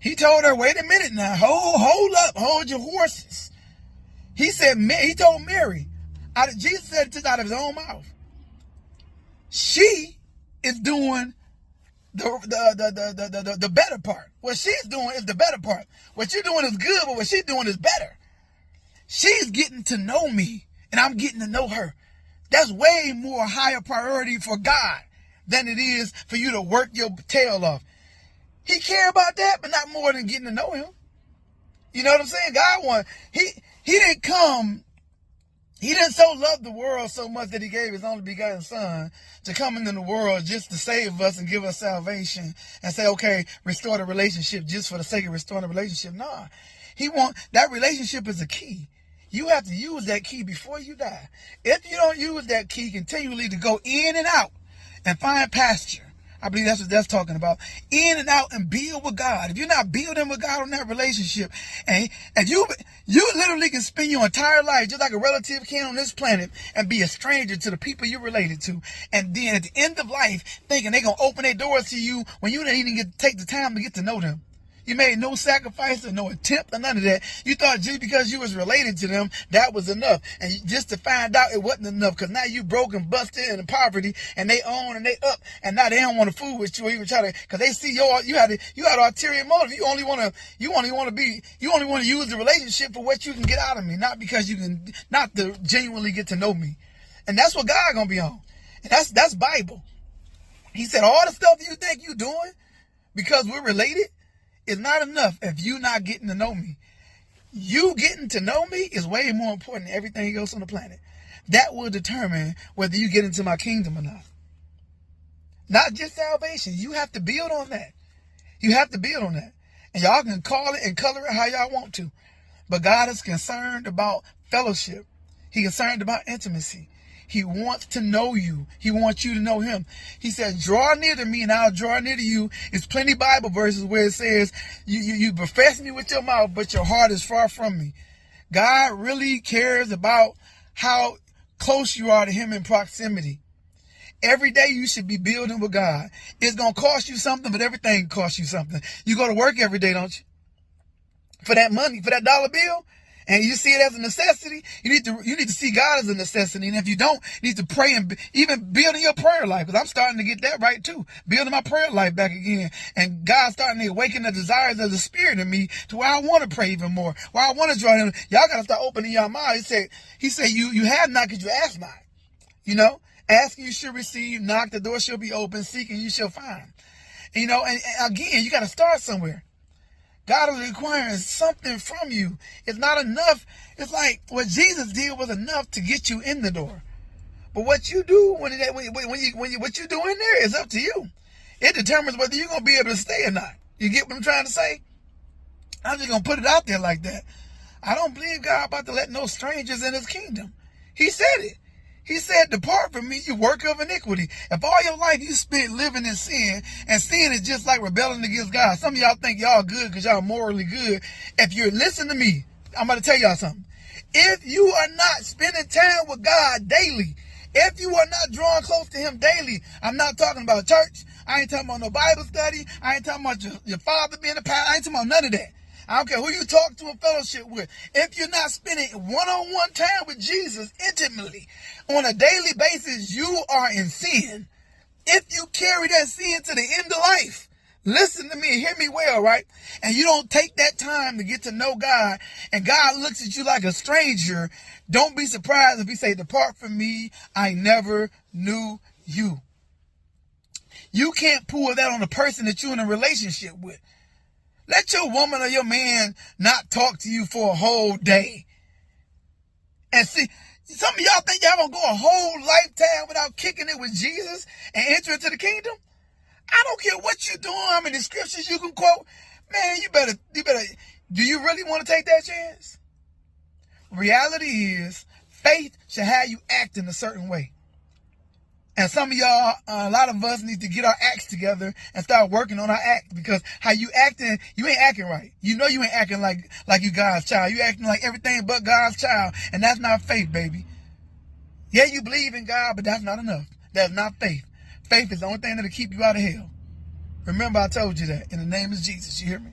He told her, wait a minute now, hold up, hold your horses. He said, he told Mary, Jesus said it out of his own mouth. She is doing the better part. What she's doing is the better part. What you're doing is good, but what she's doing is better. She's getting to know me, and I'm getting to know her. That's way more higher priority for God than it is for you to work your tail off. He care about that, but not more than getting to know him. You know what I'm saying? God he didn't come, he didn't so love the world so much that he gave his only begotten son to come into the world just to save us and give us salvation and say, okay, restore the relationship just for the sake of restoring the relationship. Nah, that relationship is a key. You have to use that key before you die. If you don't use that key continually to go in and out and find pasture, I believe that's what that's talking about. In and out and build with God. If you're not building with God on that relationship, and you literally can spend your entire life just like a relative can on this planet and be a stranger to the people you're related to. And then at the end of life, thinking they're going to open their doors to you when you didn't even take the time to get to know them. You made no sacrifice or no attempt or none of that. You thought just because you was related to them, that was enough. And just to find out it wasn't enough, because now you broke and busted and in poverty, and they own and they up, and now they don't want to fool with you or even try to, because they see you had ulterior motive. You only want to use the relationship for what you can get out of me, not because you can, not to genuinely get to know me. And that's what God gonna be on. And that's Bible. He said all the stuff you think you doing because we're related is not enough if you not getting to know me. You getting to know me is way more important than everything else on the planet. That will determine whether you get into my kingdom or not. Not just salvation. You have to build on that. You have to build on that. And y'all can call it and color it how y'all want to. But God is concerned about fellowship. He's concerned about intimacy. He wants to know you. He wants you to know him. He said, draw near to me and I'll draw near to you. It's plenty Bible verses where it says, you profess me with your mouth, but your heart is far from me. God really cares about how close you are to him in proximity. Every day you should be building with God. It's going to cost you something, but everything costs you something. You go to work every day, don't you? For that money, for that dollar bill. And you see it as a necessity, you need to see God as a necessity. And if you don't, you need to pray and even building your prayer life. Because I'm starting to get that right too. Building my prayer life back again. And God's starting to awaken the desires of the Spirit in me to where I want to pray even more. Where I want to draw him. Y'all got to start opening your mind. He said, you have not because you ask not. You know, asking you shall receive, knock, the door shall be open, seeking you shall find. You know, and again, you got to start somewhere. God is requiring something from you. It's not enough. It's like what Jesus did was enough to get you in the door. But what you do what you do in there is up to you. It determines whether you're going to be able to stay or not. You get what I'm trying to say? I'm just going to put it out there like that. I don't believe God about to let no strangers in his kingdom. He said it. He said, depart from me, you worker of iniquity. If all your life you spent living in sin, and sin is just like rebelling against God. Some of y'all think y'all good because y'all morally good. If you're listening to me, I'm about to tell y'all something. If you are not spending time with God daily, if you are not drawing close to him daily, I'm not talking about church. I ain't talking about no Bible study. I ain't talking about your father being a pastor. I ain't talking about none of that. I don't care who you talk to and fellowship with. If you're not spending one-on-one time with Jesus intimately on a daily basis, you are in sin. If you carry that sin to the end of life, listen to me, hear me well, right? And you don't take that time to get to know God, and God looks at you like a stranger, don't be surprised if he say, depart from me, I never knew you. You can't pull that on the person that you're in a relationship with. Let your woman or your man not talk to you for a whole day. And see, some of y'all think y'all gonna go a whole lifetime without kicking it with Jesus and enter into the kingdom? I don't care what you're doing, how many scriptures you can quote. Man, you better, do you really want to take that chance? Reality is, faith should have you act in a certain way. And some of y'all, a lot of us need to get our acts together and start working on our act, because how you acting, you ain't acting right. You know you ain't acting like you God's child. You acting like everything but God's child. And that's not faith, baby. Yeah, you believe in God, but that's not enough. That's not faith. Faith is the only thing that'll keep you out of hell. Remember, I told you that. In the name of Jesus, you hear me?